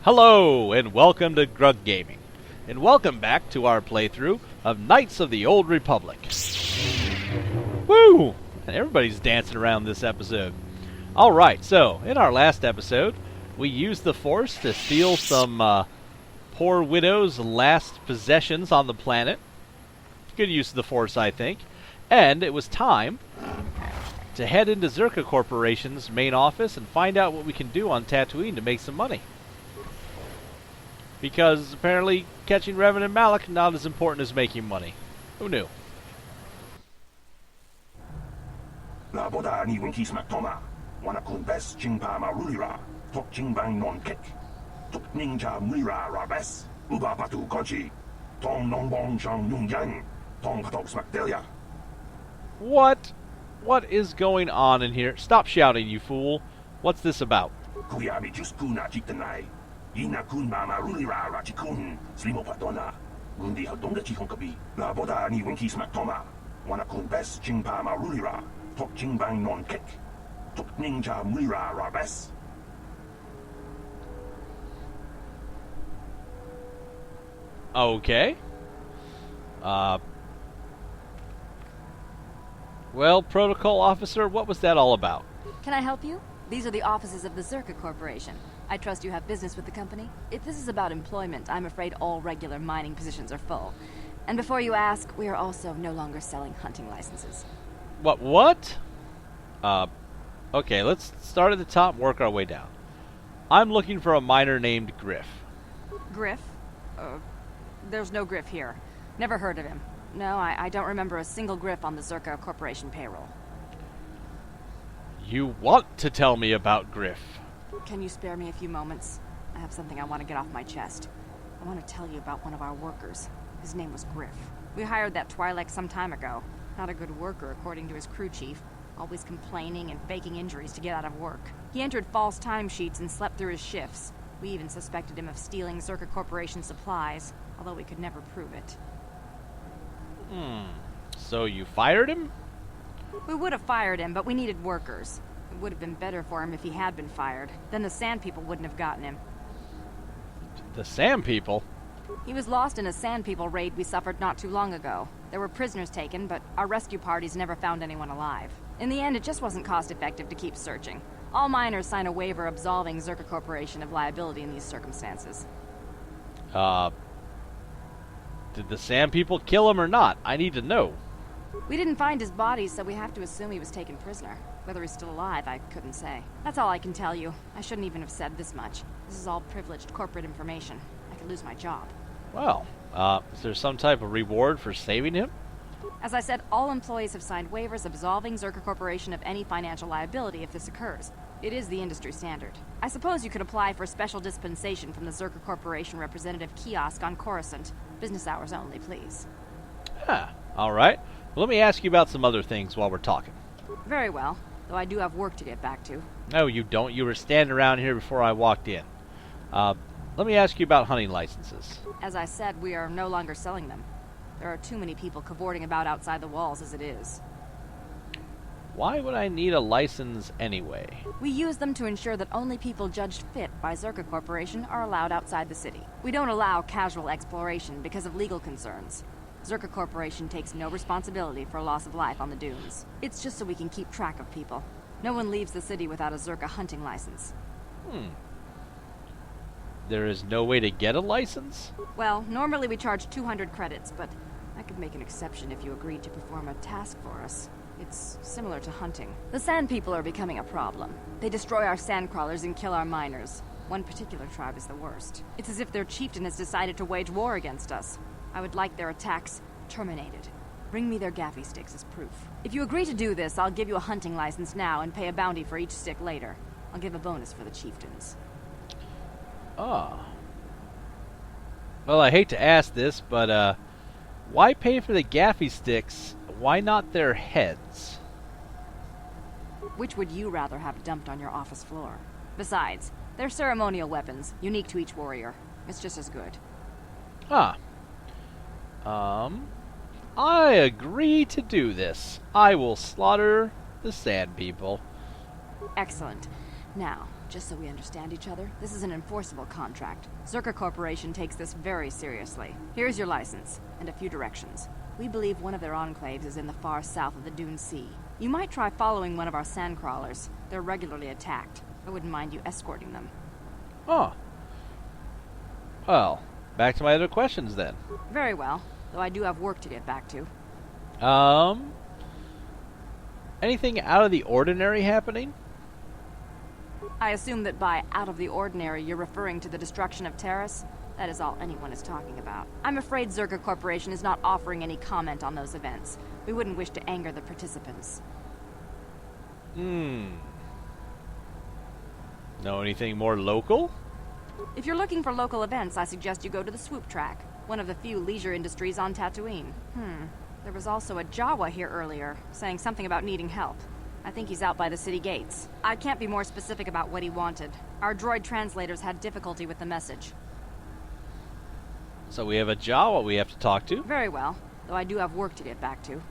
Hello, and welcome to Grug Gaming. And welcome back to our playthrough of Knights of the Old Republic. Woo! And everybody's dancing around this episode. Alright, so, in our last episode, we used the Force to steal some poor widow's last possessions on the planet. Good use of the Force, I think. And it was time to head into Zerka Corporation's main office and find out what we can do on Tatooine to make some money. Because apparently catching Revan and Malak not as important as making money. Who knew? 나보다 니 윈키스막 토마 와나쿤 베스 징파마 루리라 톡 징방 논켓 톡 닝자 무리라 라베스 우바바투 거지 동 농봉정 융양 동 파톡 스막델야. What? What is going on in here? Stop shouting, you fool. What's this about? 구야미 주스쿠나 직드나이 이나쿤 마마 루리라 라지쿤 슬리모파토나 문디 활동가치 홍커비 나보다 니 윈키스막 토마 와나쿤 베스 징파마 루리라 톡 징방 논켓 톡 닝자 무리라 라베스. Okay. Well, Protocol Officer, what was that all about? Can I help you? These are the offices of the Zerka Corporation. I trust you have business with the company. If this is about employment, I'm afraid all regular mining positions are full. And before you ask, we are also no longer selling hunting licenses. What? Okay, let's start at the top and work our way down. I'm looking for a miner named Griff. Griff? There's no Griff here. Never heard of him. No, I don't remember a single Griff on the Zerka Corporation payroll. You want to tell me about Griff? Can you spare me a few moments? I have something I want to get off my chest. I want to tell you about one of our workers. His name was Griff. We hired that Twi'lek some time ago. Not a good worker, according to his crew chief. Always complaining and faking injuries to get out of work. He entered false timesheets and slept through his shifts. We even suspected him of stealing Zerka Corporation supplies, although we could never prove it. So you fired him? We would have fired him, but we needed workers. It would have been better for him if he had been fired. Then the Sand People wouldn't have gotten him. The Sand People? He was lost in a Sand People raid we suffered not too long ago. There were prisoners taken, but our rescue parties never found anyone alive. In the end, it just wasn't cost-effective to keep searching. All miners sign a waiver absolving Zerka Corporation of liability in these circumstances. Did the Sand People kill him or not? I need to know. We didn't find his body, so we have to assume he was taken prisoner. Whether he's still alive, I couldn't say. That's all I can tell you. I shouldn't even have said this much. This is all privileged corporate information. I could lose my job. Well, is there some type of reward for saving him? As I said, all employees have signed waivers absolving Zerka Corporation of any financial liability if this occurs. It is the industry standard. I suppose you could apply for special dispensation from the Zerka Corporation representative kiosk on Coruscant. Business hours only, please. Alright. Well, let me ask you about some other things while we're talking. Very well, though I do have work to get back to. No, you don't. You were standing around here before I walked in. Let me ask you about hunting licenses. As I said, we are no longer selling them. There are too many people cavorting about outside the walls as it is. Why would I need a license anyway? We use them to ensure that only people judged fit by Zerka Corporation are allowed outside the city. We don't allow casual exploration because of legal concerns. Zerka Corporation takes no responsibility for loss of life on the dunes. It's just so we can keep track of people. No one leaves the city without a Zerka hunting license. There is no way to get a license? Well, normally we charge 200 credits, but I could make an exception if you agreed to perform a task for us. It's similar to hunting. The Sand People are becoming a problem. They destroy our sandcrawlers and kill our miners. One particular tribe is the worst. It's as if their chieftain has decided to wage war against us. I would like their attacks terminated. Bring me their gaffy sticks as proof. If you agree to do this, I'll give you a hunting license now and pay a bounty for each stick later. I'll give a bonus for the chieftains. Ah. Well, I hate to ask this, but, why pay for the gaffy sticks? Why not their heads? Which would you rather have dumped on your office floor? Besides, they're ceremonial weapons, unique to each warrior. It's just as good. I agree to do this. I will slaughter the Sand People. Excellent. Now, Just so we understand each other, this is an enforceable contract. Zerka Corporation takes this very seriously. Here's your license, and a few directions. We believe one of their enclaves is in the far south of the Dune Sea. You might try following one of our sandcrawlers. They're regularly attacked. I wouldn't mind you escorting them. Oh. Well, back to my other questions then. Very well, though I do have work to get back to. Anything out of the ordinary happening? I assume that by out of the ordinary, you're referring to the destruction of Terrace? That is all anyone is talking about. I'm afraid Zerka Corporation is not offering any comment on those events. We wouldn't wish to anger the participants. Know anything more local? If you're looking for local events, I suggest you go to the Swoop Track, one of the few leisure industries on Tatooine. There was also a Jawa here earlier, saying something about needing help. I think he's out by the city gates. I can't be more specific about what he wanted. Our droid translators had difficulty with the message. So we have a Jawa we have to talk to. Very well, though I do have work to get back to.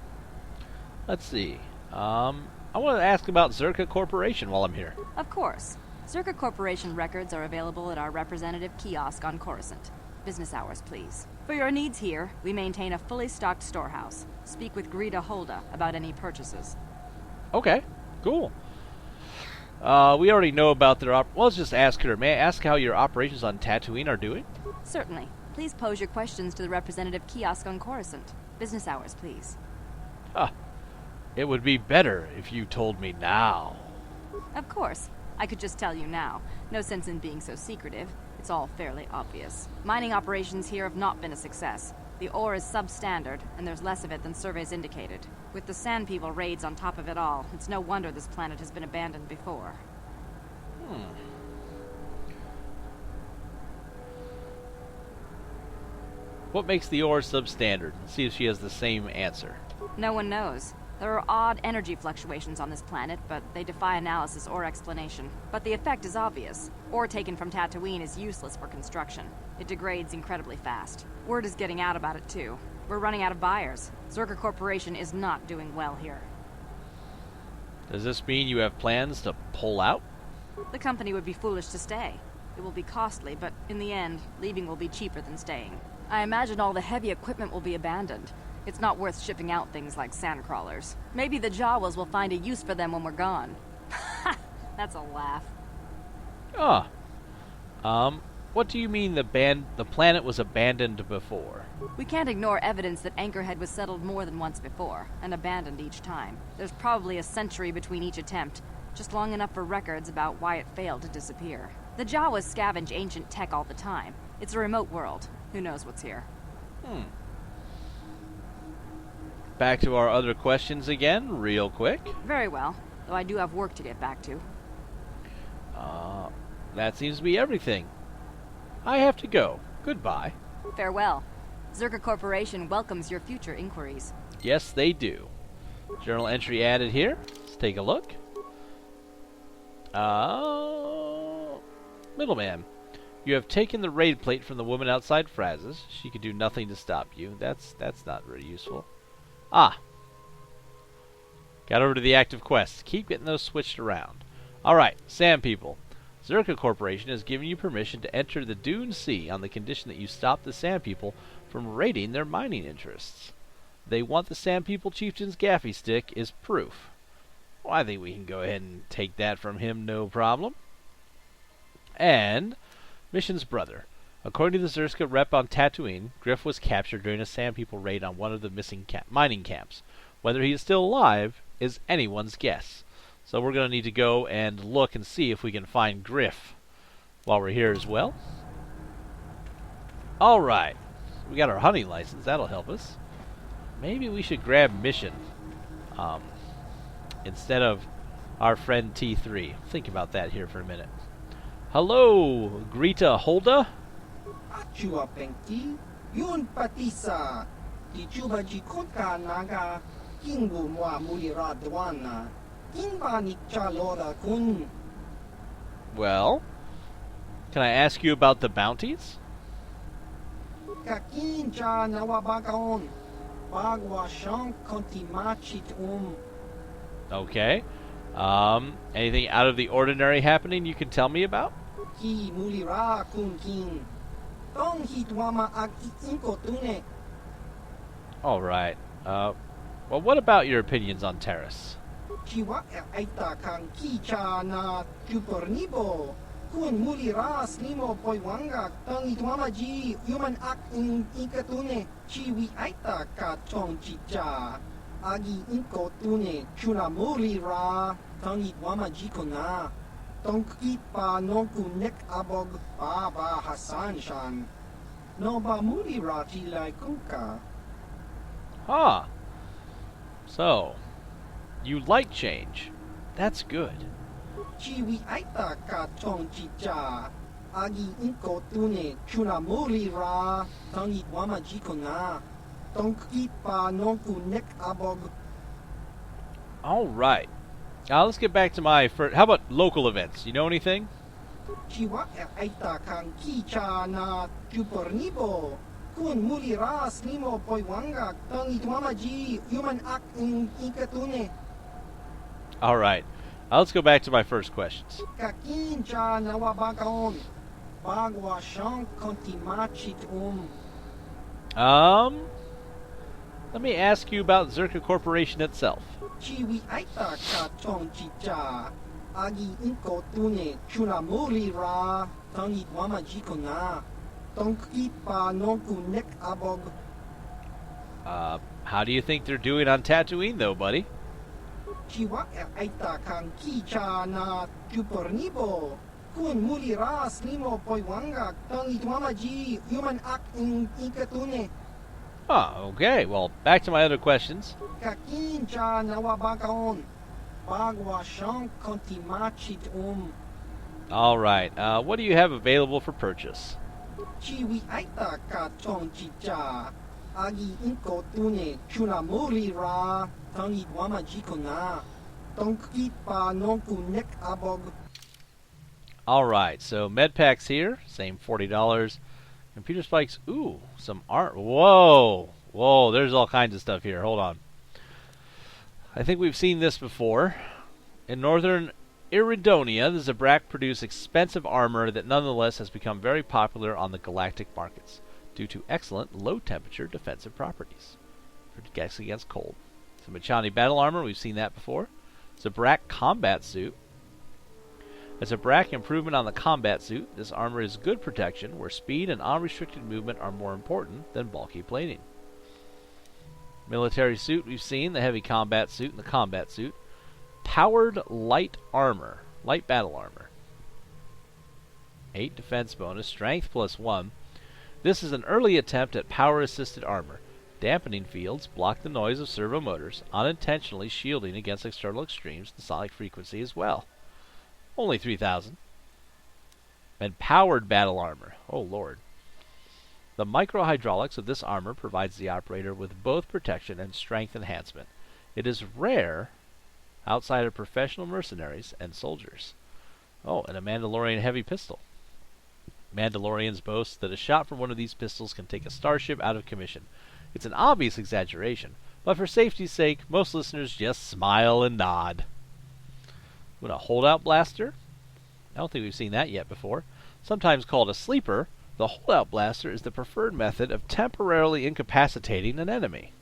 Let's see. I want to ask about Zerka Corporation while I'm here. Of course. Zerka Corporation records are available at our representative kiosk on Coruscant. Business hours, please. For your needs here, we maintain a fully stocked storehouse. Speak with Greta Holda about any purchases. Okay, cool. We already know about their well, let's just ask her. May I ask how your operations on Tatooine are doing? Certainly. Please pose your questions to the representative kiosk on Coruscant. Business hours, please. It would be better if you told me now. Of course. I could just tell you now. No sense in being so secretive. It's all fairly obvious. Mining operations here have not been a success. The ore is substandard, and there's less of it than surveys indicated. With the Sand People raids on top of it all, it's no wonder this planet has been abandoned before. What makes the ore substandard? Let's see if she has the same answer. No one knows. There are odd energy fluctuations on this planet, but they defy analysis or explanation. But the effect is obvious. Ore taken from Tatooine is useless for construction. It degrades incredibly fast. Word is getting out about it, too. We're running out of buyers. Zerka Corporation is not doing well here. Does this mean you have plans to pull out? The company would be foolish to stay. It will be costly, but in the end, leaving will be cheaper than staying. I imagine all the heavy equipment will be abandoned. It's not worth shipping out things like sandcrawlers. Maybe the Jawas will find a use for them when we're gone. That's a laugh. What do you mean the planet was abandoned before? We can't ignore evidence that Anchorhead was settled more than once before, and abandoned each time. There's probably a century between each attempt, just long enough for records about why it failed to disappear. The Jawas scavenge ancient tech all the time. It's a remote world. Who knows what's here? Back to our other questions again, real quick. Very well, though I do have work to get back to. That seems to be everything. I have to go. Goodbye. Farewell. Zerka Corporation welcomes your future inquiries. Yes, they do. Journal entry added here. Let's take a look. Middleman. You have taken the raid plate from the woman outside Fraz's. She could do nothing to stop you. That's not very useful. Got over to the active quests. Keep getting those switched around. Alright, Sand People. Zerka Corporation has given you permission to enter the Dune Sea on the condition that you stop the Sand People from raiding their mining interests. They want the Sand People Chieftain's gaffy stick is proof. Well, I think we can go ahead and take that from him, no problem. And Mission's brother. According to the Zerka rep on Tatooine, Griff was captured during a Sand People raid on one of the missing mining camps. Whether he is still alive is anyone's guess. So we're going to need to go and look and see if we can find Griff while we're here as well. Alright. We got our hunting license. That'll help us. Maybe we should grab Mission instead of our friend T3. Think about that here for a minute. Hello, Greta Holda. Chua Penki, Yun Patisa, Tichuba Jikutka Naga, Kingumwa Mulira Dwana, Kimba Nikchalora Kun. Well, can I ask you about the bounties? Kakinja Nawabagaon, Bagwa Shank Kontimachit Okay. Anything out of the ordinary happening you can tell me about? Ki mulira kun king. Tong hitwama ag inko tune. All right. Well, what about your opinions on Terrace? Chiwa aita kang kicha na tupornibo. Kun mulira slimo poiwanga tong hitwama ji human ak in ikatune. Chiwi aita ka tong chicha. Agi inko tune chuna mulira tong hitwama ji kona. Tong ipa non kunek abog baba Hassan shan. No ba mulira tilai kunka. Huh. So, you like change. That's good. Chiwi aita ka tong chicha. Agi inko tune chuna mulira tong itwama jikona. Tong ipa non kunek abog. All right. Now let's get back to my first. How about local events? You know anything? Chiwa aita kang kicha na tupornibo. Kun mulira slimo poiwanga tong itwama ji human ak in ikatune. All right. Now let's go back to my first questions. Kakincha nawabagaon. Bagwa shank kontimachit Let me ask you about Zerka Corporation itself. Chiwi aita ka tong chicha. Agi inko tune chuna mulira tong itwama jikona. Tong ipa non kunek abog. How do you think they're doing on Tatooine, though, buddy? Chiwa aita kang kicha na tupornibo. Kun mulira slimo poiwanga tong itwama ji human ak in ikatune. Okay. Well, back to my other questions. Kakincha nawabagaon. Bagwa shank kontimachit All right. What do you have available for purchase? Chiwi aita ka tong chicha. Agi inko tune chuna mulira tong itwama jikona. Tong ipa non kunek abog. All right. So med packs here, same $40. Computer spikes. Ooh, some art. Whoa, there's all kinds of stuff here. Hold on. I think we've seen this before. In northern Iridonia, the Zabrak produce expensive armor that nonetheless has become very popular on the galactic markets due to excellent low-temperature defensive properties. Protects against cold. Some Machani battle armor, we've seen that before. Zabrak combat suit. As a Zabrak improvement on the combat suit, this armor is good protection where speed and unrestricted movement are more important than bulky plating. Military suit, we've seen the heavy combat suit and the combat suit. Powered light armor, light battle armor. 8 defense bonus, strength +1. This is an early attempt at power-assisted armor. Dampening fields block the noise of servo motors, unintentionally shielding against external extremes and sonic frequency as well. Only 3,000. And powered battle armor. Oh lord. The microhydraulics of this armor provides the operator with both protection and strength enhancement. It is rare outside of professional mercenaries and soldiers. Oh, and a Mandalorian heavy pistol. Mandalorians boast that a shot from one of these pistols can take a starship out of commission. It's an obvious exaggeration, but for safety's sake, most listeners just smile and nod. What, a holdout blaster? I don't think we've seen that yet before. Sometimes called a sleeper, the holdout blaster is the preferred method of temporarily incapacitating an enemy.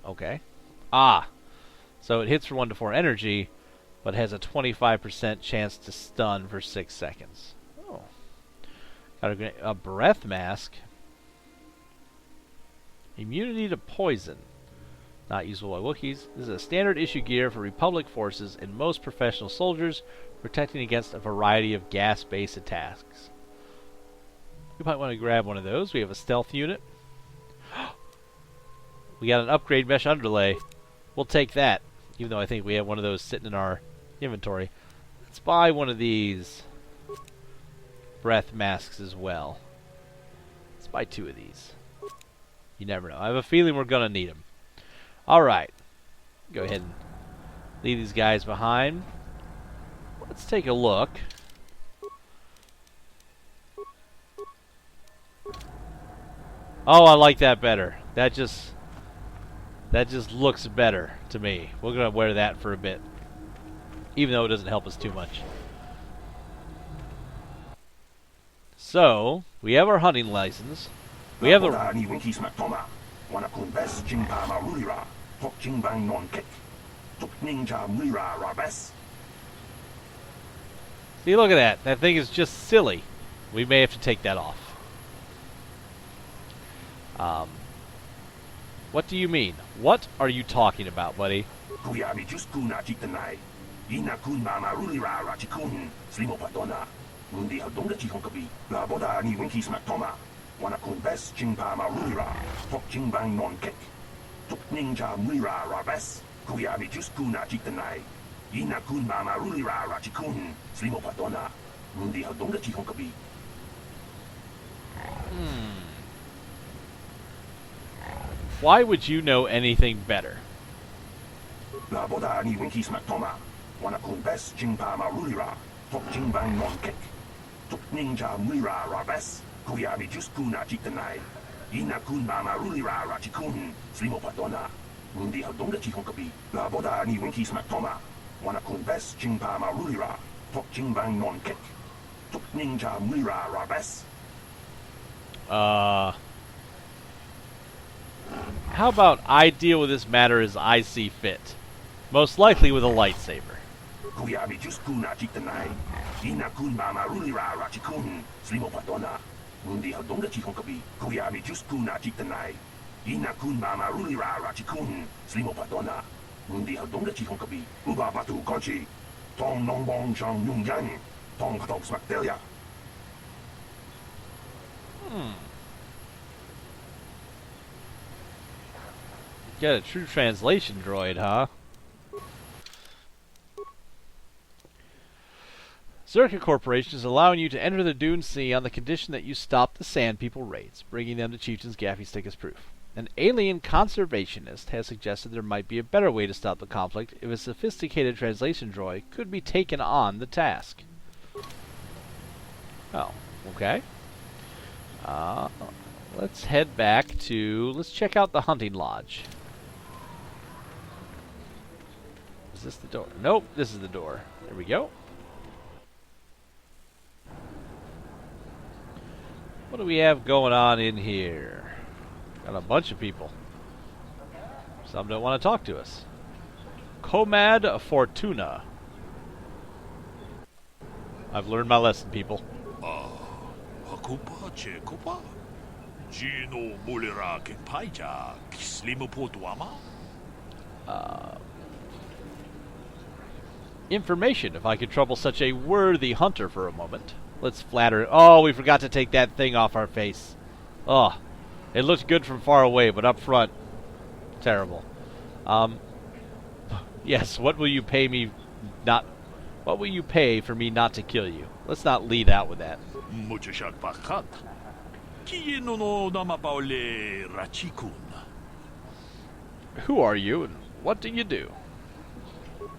Okay. So it hits for 1 to 4 energy, but has a 25% chance to stun for 6 seconds. Oh. Got a breath mask. Immunity to poison. Not usable by Wookiees. This is a standard issue gear for Republic forces and most professional soldiers, protecting against a variety of gas-based attacks. You might want to grab one of those. We have a stealth unit. We got an upgrade mesh underlay. We'll take that, even though I think we have one of those sitting in our inventory. Let's buy one of these breath masks as well. Let's buy 2 of these. You never know. I have a feeling we're going to need them. Alright. Go ahead and leave these guys behind. Let's take a look. Oh, I like that better. That just looks better to me. We're going to wear that for a bit. even though it doesn't help us too much. So, we have our hunting license. We have the... Laboda ni winki smak toma. Wana kun bes ching pa marulira. Tok ching bang non kek. Tok ninja mlira rabes. See, look at that. That thing is just silly. We may have to take that off. What do you mean? What are you talking about, buddy? Kuya mi just kuna chitanai. Ina kun ma marulira rachikun. Slimo patona. Mundi hadonga chihon kabi. Laboda ni winki smak toma. Wana kun bes ching pa marulira. Tok ching bang non kek. Tok ninja mlira rabes. Kuya mi just kuna chitanai. Ina kun ma marulira rachikun. Slimo patona. Mundi hadonga chihon kabi. Why would you know anything better? Laboda ni winki smak toma. Wana kun bes ching pa marulira. Tok ching bang non kek. Tok ninja mlira rabes. Kuya mi just kuna chitanai. Ina kun ma marulira rachikun. Slimo patona. Mundi hadonga chihon kabi. Laboda ni winki smak toma. Wana kun bes ching pa marulira. Tok ching bang non kek. Tok ninja mlira rabes. How about I deal with this matter as I see fit? Most likely with a lightsaber. Kuya mi just kuna chitanai. Ina kun ma marulira rachikun. Slimo patona. Mundi hadonga chihon kabi. Kuya mi just kuna chitanai. Ina kun ma marulira rachikun. Slimo patona. Mundi hadonga chihon kabi. Uba batu konchi. Tong nong bong chong yung yang. Tong katok smaktelia. Get a true translation droid, huh? Zerka Corporation is allowing you to enter the Dune Sea on the condition that you stop the Sand People raids, bringing them to Chieftain's Gaffi Stick as proof. An alien conservationist has suggested there might be a better way to stop the conflict if a sophisticated translation droid could be taken on the task. Oh, okay. Let's head back to... Let's check out the hunting lodge. Is this the door? Nope, this is the door. There we go. What do we have going on in here? Got a bunch of people. Some don't want to talk to us. Comad Fortuna. I've learned my lesson, people. Hakupa Chekopa? Gino Mulira Kekpaija Kislimo Potuama? Information, if I could trouble such a worthy hunter for a moment. Let's flatter it. Oh, we forgot to take that thing off our face. Oh, it looked good from far away, but up front, terrible. Yes, what will you pay me not... What will you pay for me not to kill you? Let's not lead out with that. Muchashak Bakat. Kieno no Namapaole Rachikun. Who are you, and what do you do?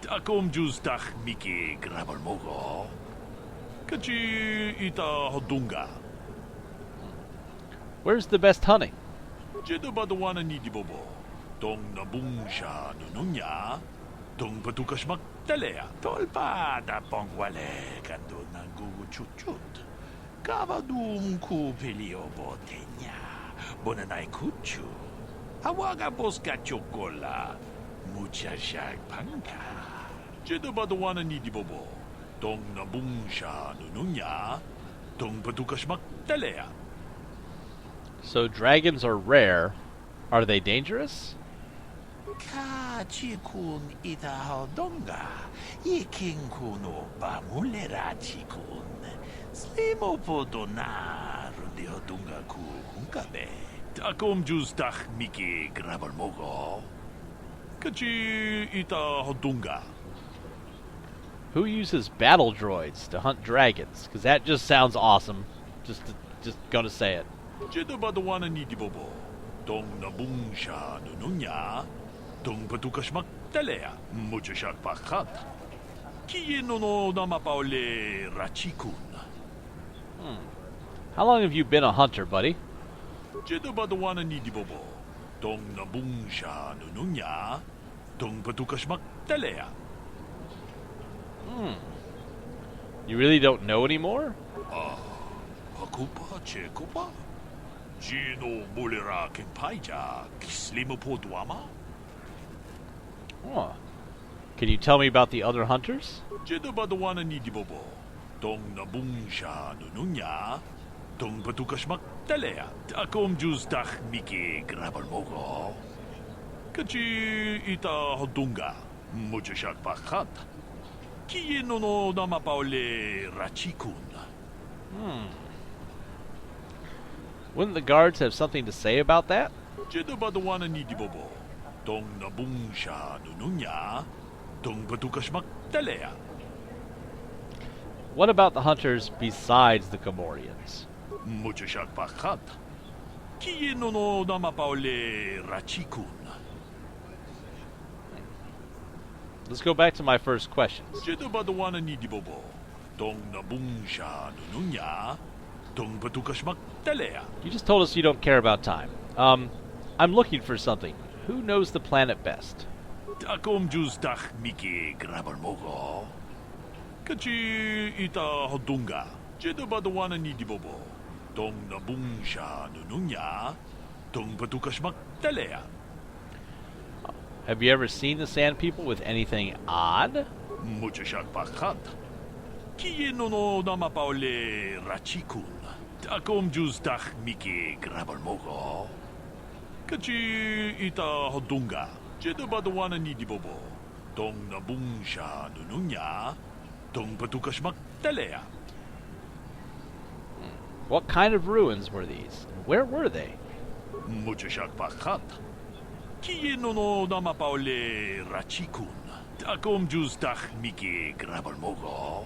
Takom Justach Miki Grabalmogo. Kachi Ita Hodunga. Where's the best hunting? Jedobadawana Nidibobo. Dong Nabungsha Nununya. Dong Patukashmak Telea. Tolpa da Pongwale Kando Nangugu Chuchut. Kavadum Kupilio Botenya. Bonanai Kuchu. Awaga Boska Chocola. Muchashak Panka. Jedobadawana Nidibobo. Dong Nabungsha Nununya. Dong Patukashmak Telea. So dragons are rare. Are they dangerous? Ka chikun ita hodonga. Iking kuno bamulera chikun. Slimo podona rundi hodunga ku hunkabe. Takom justach miki grabalmogo. Kachi ita hodunga. Who uses battle droids to hunt dragons? Because that just sounds awesome. Just gonna say it. Jedabadawana nidibobo. Dong Nabungsha Nununya. Dong Patukashmak Telea. Muchashak Pakat. Kieno no Namapaole Rachikun. How long have you been a hunter, buddy? Jedabadawana nidibobo. Dong Nabungsha Nununya. Dong Patukashmak Telea. You really don't know anymore? Ako pa, Cheko pa. Gino mulira king paija, kislimo po duama. Oh. Can you tell me about the other hunters? Jeda ba dawana ni dibobo. Tong nabungsha nununya. Tong patukasmak talea. Akom jus dach miki grabar mogo. Kachi ita hodunga. Mujashak pakat. Kiye no namapaole rachikun. Wouldn't the guards have something to say about that? Jeda ba dawana ni dibobo. Tong nabungsha nununya. Tong patukasmak talea. What about the hunters besides the Comorians? Mujashak pakat. Kiye no namapaole rachikun. Let's go back to my first questions. Jeda ba dawana ni dibobo. Tong nabungsha nununya. Tong patukasmak talea. You just told us you don't care about time. I'm looking for something. Who knows the planet best? Akom jus dach miki grabar mogo. Kachi ita hodunga. Jeda ba dawana ni dibobo. Tong nabungsha nununya. Tong patukasmak talea. Have you ever seen the Sand People with anything odd? Mujashak pakat. Kiye no namapaole rachikun. Akom jus dach miki grabar mogo. Kachi ita hodunga. Jeda ba dawana ni dibobo. Tong nabungsha nununya. Tong patukasmak talea. What kind of ruins were these? Where were they? Mujashak pakat. Kiye no namapaole rachikun. Akom jus dach miki grabar mogo.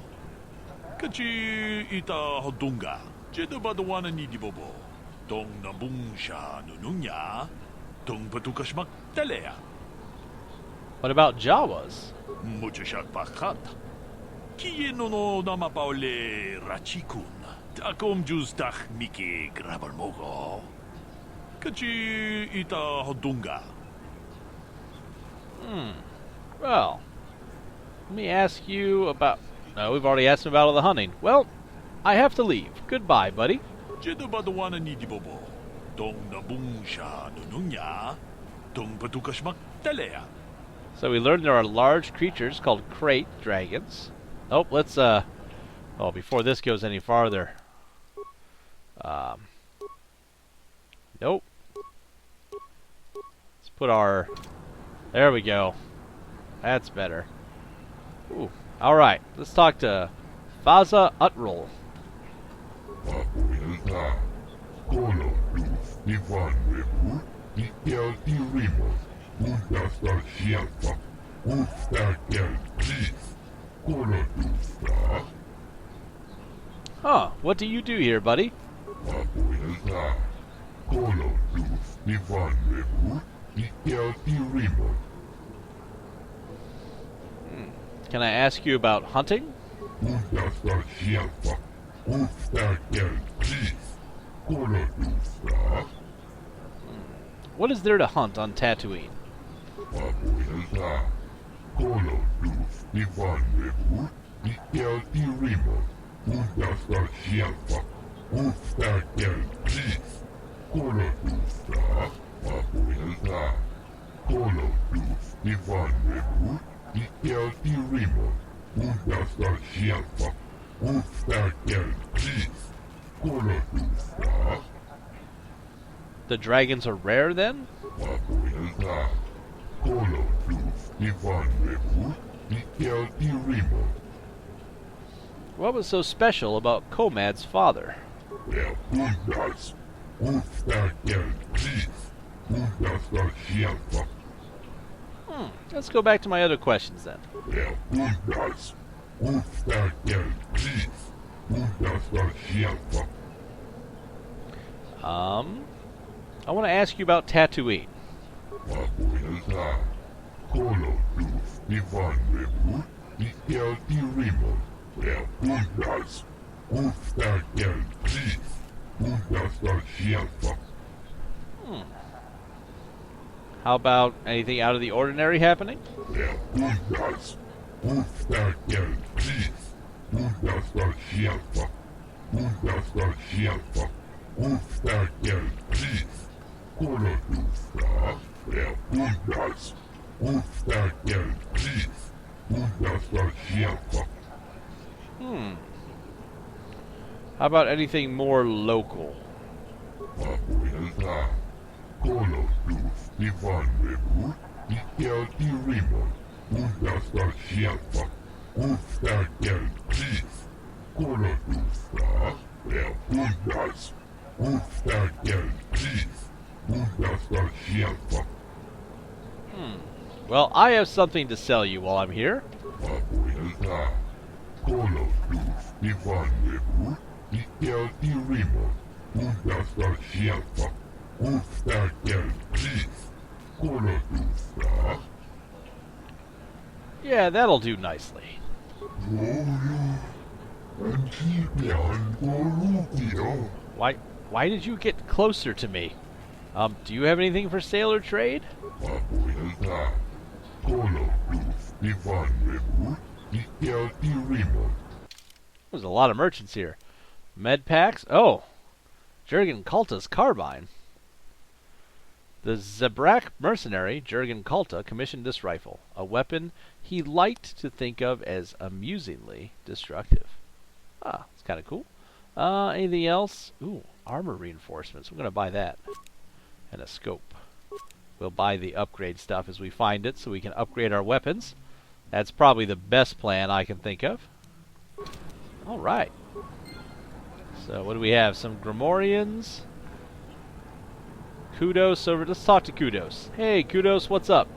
Kachi ita hodunga. Jeda ba dawana ni dibobo. Tong nabungsha nununya. Tong patukasmak talea. What about Jawas? Mujashak pakat. Kiye no namapaole rachikun. Akom jus dach miki grabar mogo. Kachi ita hodunga. Well, let me ask you about... No, we've already asked him about all the hunting. Well, I have to leave. Goodbye, buddy. Jeda ba dawana ni dibobo. Tong nabungsha nununya. Tong patukasmak talea. So we learned there are large creatures called crate dragons. Oh, let's, oh, before this goes any farther. Nope. Let's put our... There we go. That's better. Ooh. Alright, let's talk to Faza Utrol. Papuelta, Kolo, Luz, Ivan, Webu, Ikel, Irimo, Undasta, Shielfa, Ustakel, Please, Kolo, Luzta, Huh, what do you do here, buddy? Papuelta, Kolo, Luz, Ivan, Webu, Ikel, Irimo, Can I ask you about hunting? Undasta, Shielfa, Ustakel, Please, Kolo, Luzta, What is there to hunt on Tatooine? Papuelta, Kolo, Luz, Ivan, Webu, Ikel, Irimo, Undasta, Shielfa, Ustakel, Please, Kolo, Luzta, Papuelta, Kolo, Luz, Ivan, Webu, Ikel, Irimo, Undasta, Shielfa, Ustakel, Please, Kolo, Luzta, The dragons are rare then? Papuelta, Kolo, Luz, Ivan, Webu, Ikel, Irimo, What was so special about Comad's father? Undas, Ustakel, Please, Undasta, Shielfa, Let's go back to my other questions then. Undas, Ustakel, Please, Undasta, Shielfa, I want to ask you about Tatooine. Papuelta, Kolo, Luz, Ivan, Webu, Ikel, Irimo, Undas, Ustakel, Please, Undasta, Shielfa, How about anything out of the ordinary happening? Undas, Gusta del Gris, Puntas del Shelfa, Puntas del Shelfa, Gusta del Gris, Colodusta, Puntas, Gusta del Gris, Puntas del Shelfa. How about anything more local? Abuela, Colodus, Ivan Rebut, Ikel Irimon, Puntas del Shelfa, Gusta del Gris, Colodusta, Puntas, Gusta del Gris, Puntas del Shelfa. Well, I have something to sell you while I'm here. Abuela, Colodus, Ivan Rebut, Ikel Irimon, Puntas del Shelfa, Gusta del Gris, Colodusta. Yeah, that'll do nicely. Why did you get closer to me? Do you have anything for sale or trade? There's a lot of merchants here. Med packs? Oh, Jurgen Kalta's carbine. The Zabrak mercenary, Jurgen Kalta, commissioned this rifle, a weapon he liked to think of as amusingly destructive. Ah, it's kind of cool. Anything else? Ooh, armor reinforcements. We're going to buy that. And a scope. We'll buy the upgrade stuff as we find it so we can upgrade our weapons. That's probably the best plan I can think of. Alright. So what do we have? Some Grimorians. Kudos over. Let's talk to Kudos. Hey, Kudos, what's up?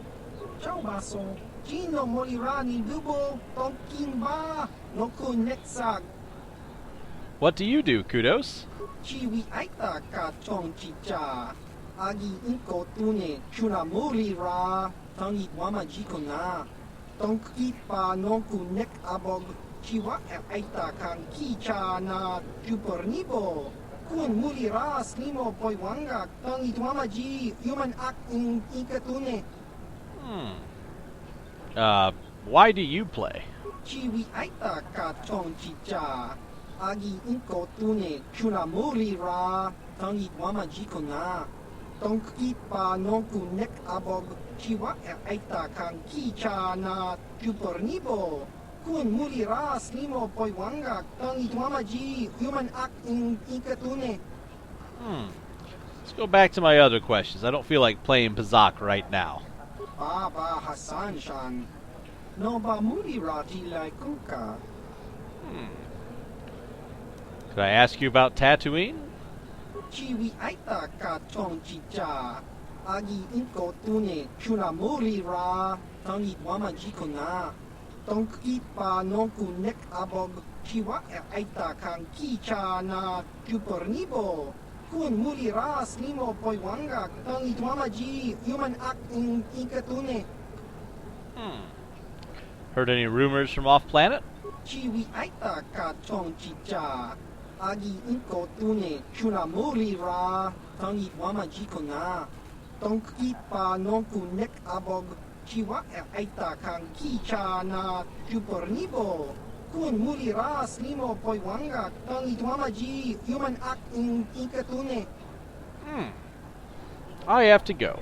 Ciao baso, Gino morirà ni dubo, tonkin ba, no kuneksag, What do you do, Kudos? chiwi aita ka chong chicha, agi inko tune, chuna morira, tangit wama jiko na, tonkit pa no kunek abog, chiwa aita kang kicha na jupornibo, kun mulira slimo poiwanga, tangit wama ji, human act in ikatune. Why do you play? Chiwi aita ka chong chicha. Agi inko tune chuna morira. Tangit wama jiko na. Tongkit pa nongku nek abog. Chiwa aita kang kicha na jupornibo. Kun mulira slimo poiwanga. Tangit wama ji human act in ikatune. Let's go back to my other questions. I don't feel like playing Pazak right now. Baba Hassan Shan. No ba mulira tilai kuka. Could I ask you about Tatooine? Chiwi aita ka chong chicha. Agi inko tune chuna morira. Tangit wama jiko na. Tongkit pa nongku nek abog. Chiwa aita kang kicha na jupornibo. Kun mulira slimo poiwanga. Tangit wama ji human act in ikatune. Heard any rumors from off-planet? Chiwi aita ka chong chicha. Agi inko tune chuna morira. Tangit wama jiko na. Tongkit pa nongku nek abog. Chiwa aita kang kicha na jupornibo. Kun mulira slimo poiwanga. Tangit wama ji human act in ikatune. I have to go.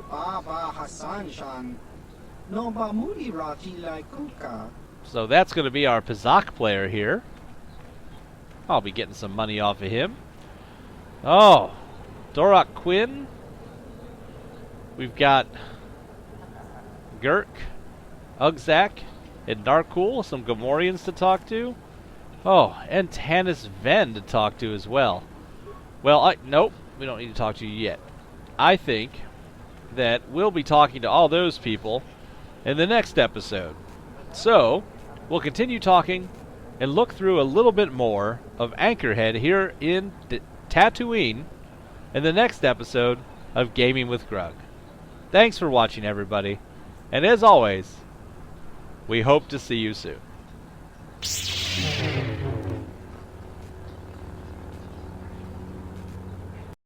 Baba Hassan Shan. No ba mulira tilai kuka. So that's going to be our Pazak player here. I'll be getting some money off of him. Oh, Dorak Quinn. We've got Gurk, Ugzak, and Narkul, some Gamorreans to talk to. Oh, and Tanis Ven to talk to as well. Well, nope, we don't need to talk to you yet. I think that we'll be talking to all those people in the next episode. So, we'll continue talking and look through a little bit more of Anchorhead here in Tatooine in the next episode of Gaming with Grug. Thanks for watching, everybody. And as always, we hope to see you soon.